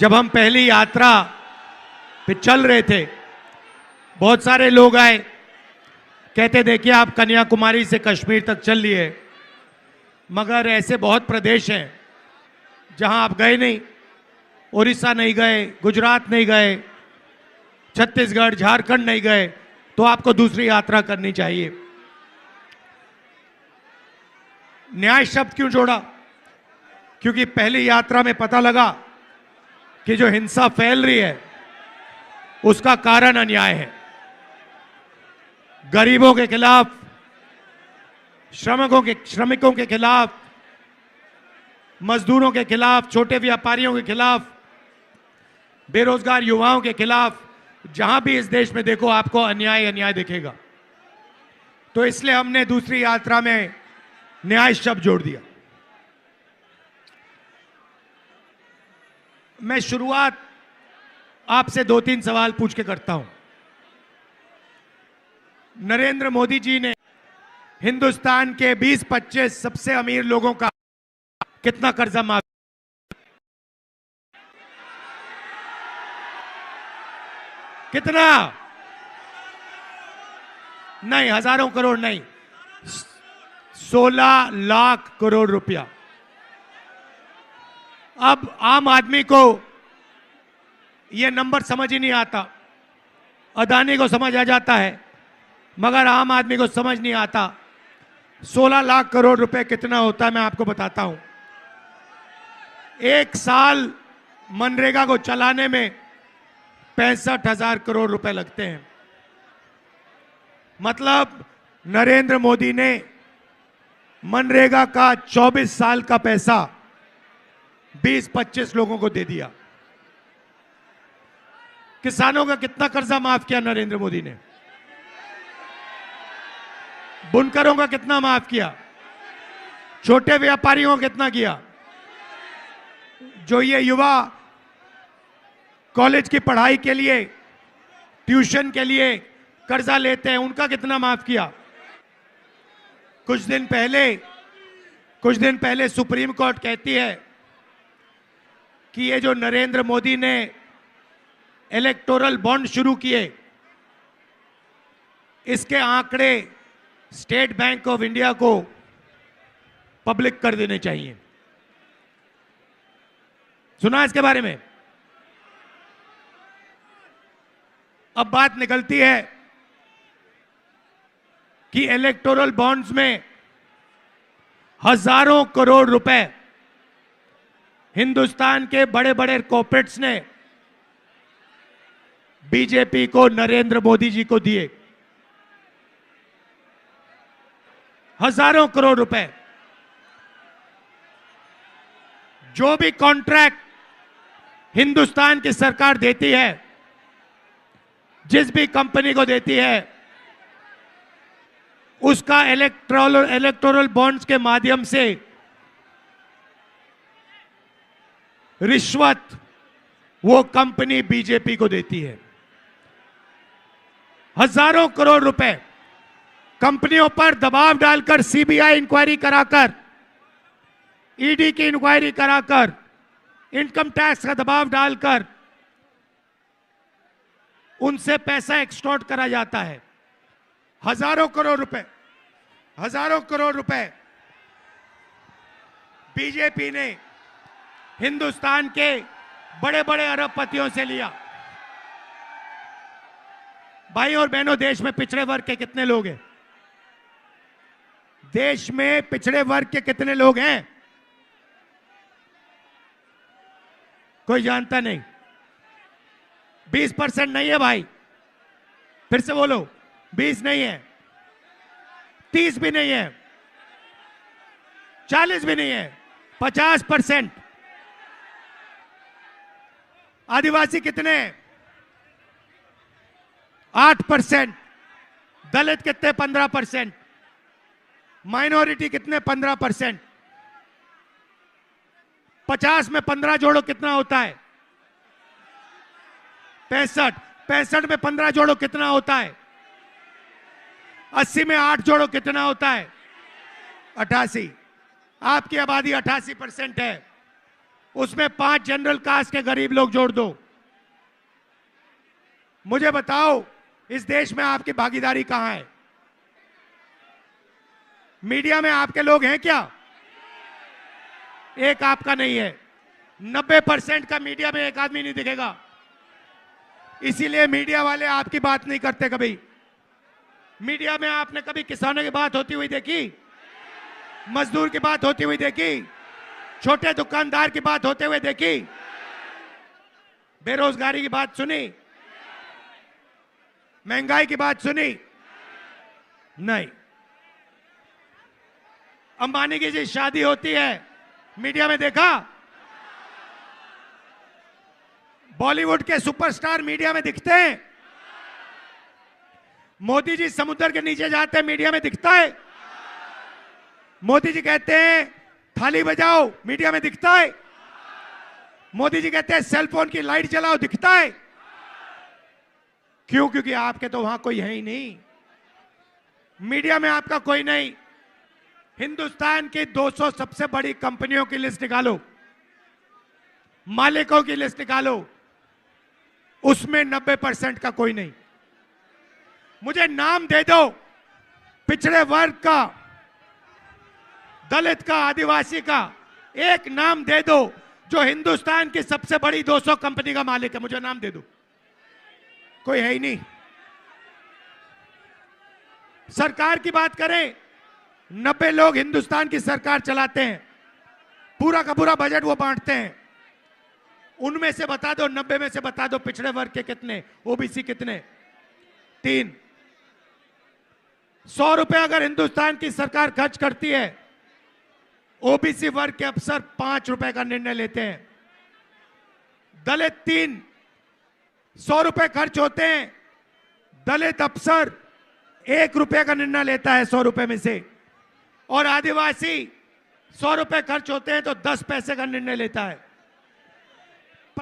जब हम पहली यात्रा पे चल रहे थे, बहुत सारे लोग आए, कहते देखिए आप कन्याकुमारी से कश्मीर तक चल लिए, मगर ऐसे बहुत प्रदेश हैं जहां आप गए नहीं। उड़ीसा नहीं गए, गुजरात नहीं गए, छत्तीसगढ़ झारखंड नहीं गए, तो आपको दूसरी यात्रा करनी चाहिए। न्याय शब्द क्यों जोड़ा? क्योंकि पहली यात्रा में पता लगा कि जो हिंसा फैल रही है उसका कारण अन्याय है। गरीबों के खिलाफ, श्रमिकों के खिलाफ, मजदूरों के खिलाफ, छोटे व्यापारियों के खिलाफ, बेरोजगार युवाओं के खिलाफ, जहां भी इस देश में देखो आपको अन्याय अन्याय दिखेगा। तो इसलिए हमने दूसरी यात्रा में न्याय शब्द जोड़ दिया। मैं शुरुआत आपसे 2-3 सवाल पूछ के करता हूं। नरेंद्र मोदी जी ने हिंदुस्तान के 20-25 सबसे अमीर लोगों का कितना कर्जा माफ? कितना? नहीं, हजारों करोड़ नहीं, 16 लाख करोड़ रुपया। अब आम आदमी को यह नंबर समझ ही नहीं आता। अदानी को समझ आ जाता है, मगर आम आदमी को समझ नहीं आता। 16 लाख करोड़ रुपए कितना होता है मैं आपको बताता हूं। एक साल मनरेगा को चलाने में 65,000 करोड़ रुपए लगते हैं। मतलब नरेंद्र मोदी ने मनरेगा का 24 साल का पैसा 20-25 लोगों को दे दिया। किसानों का कितना कर्जा माफ किया नरेंद्र मोदी ने? बुनकरों का कितना माफ किया? छोटे व्यापारियों का कितना किया? जो ये युवा कॉलेज की पढ़ाई के लिए, ट्यूशन के लिए कर्जा लेते हैं, उनका कितना माफ किया? कुछ दिन पहले सुप्रीम कोर्ट कहती है कि ये जो नरेंद्र मोदी ने इलेक्टोरल बॉन्ड शुरू किए, इसके आंकड़े स्टेट बैंक ऑफ इंडिया को पब्लिक कर देने चाहिए। सुना इसके बारे में? अब बात निकलती है कि इलेक्टोरल बॉन्ड्स में हजारों करोड़ रुपए हिंदुस्तान के बड़े बड़े कॉर्पोरेट्स ने बीजेपी को, नरेंद्र मोदी जी को दिए। हजारों करोड़ रुपए। जो भी कॉन्ट्रैक्ट हिंदुस्तान की सरकार देती है, जिस भी कंपनी को देती है, उसका इलेक्टोरल बॉन्ड्स के माध्यम से रिश्वत वो कंपनी बीजेपी को देती है। हजारों करोड़ रुपए कंपनियों पर दबाव डालकर, सीबीआई इंक्वायरी कराकर, ईडी की इंक्वायरी कराकर, इनकम टैक्स का दबाव डालकर उनसे पैसा एक्सटॉर्ट करा जाता है। हजारों करोड़ रुपए, हजारों करोड़ रुपए बीजेपी ने हिंदुस्तान के बड़े बड़े अरबपतियों से लिया। भाई और बहनों, देश में पिछड़े वर्ग के कितने लोग हैं? देश में पिछड़े वर्ग के कितने लोग हैं? कोई जानता नहीं। 20% नहीं है भाई, फिर से बोलो, 20 नहीं है, 30 भी नहीं है, 40 भी नहीं है, 50%। आदिवासी कितने? 8%। दलित कितने? 15%। माइनॉरिटी कितने? 15%। 50 में 15 जोड़ो कितना होता है? 65। 65 में 15 जोड़ो कितना होता है? 80 में 8 जोड़ो कितना होता है? 88। आपकी आबादी 88% है। उसमें 5 जनरल कास्ट के गरीब लोग जोड़ दो। मुझे बताओ, इस देश में आपकी भागीदारी कहां है? मीडिया में आपके लोग हैं क्या? एक आपका नहीं है। 90% का मीडिया में एक आदमी नहीं दिखेगा। इसीलिए मीडिया वाले आपकी बात नहीं करते। कभी मीडिया में आपने कभी किसानों की बात होती हुई देखी? मजदूर की बात होती हुई देखी? छोटे दुकानदार की बात होते हुए देखी? बेरोजगारी की बात सुनी? महंगाई की बात सुनी? नहीं। अंबानी की जी शादी होती है, मीडिया में देखा? बॉलीवुड के सुपरस्टार मीडिया में दिखते हैं? मोदी जी समुद्र के नीचे जाते हैं, मीडिया में दिखता है? मोदी जी कहते हैं थाली बजाओ, मीडिया में दिखता है? मोदी जी कहते हैं सेल फोन की लाइट जलाओ, दिखता है? क्यों? क्योंकि आपके तो वहां कोई है ही नहीं। मीडिया में आपका कोई नहीं। हिंदुस्तान की 200 सबसे बड़ी कंपनियों की लिस्ट निकालो, मालिकों की लिस्ट निकालो, उसमें 90% का कोई नहीं। मुझे नाम दे दो पिछड़े वर्ग का, दलित का, आदिवासी का, एक नाम दे दो जो हिंदुस्तान की सबसे बड़ी 200 कंपनी का मालिक है। मुझे नाम दे दो। कोई है ही नहीं। सरकार की बात करें, 90 लोग हिंदुस्तान की सरकार चलाते हैं, पूरा का पूरा बजट वो बांटते हैं। उनमें से बता दो, 90 में से बता दो पिछड़े वर्ग के कितने, ओबीसी कितने? 3। 100 रुपए अगर हिंदुस्तान की सरकार खर्च करती है, ओबीसी वर्ग के अफसर 5 रुपए का निर्णय लेते हैं। दलित 3, 100 रुपए खर्च होते हैं, दलित अफसर 1 रुपए का निर्णय लेता है 100 रुपए में से। और आदिवासी 100 रुपए खर्च होते हैं तो 10 पैसे का निर्णय लेता है।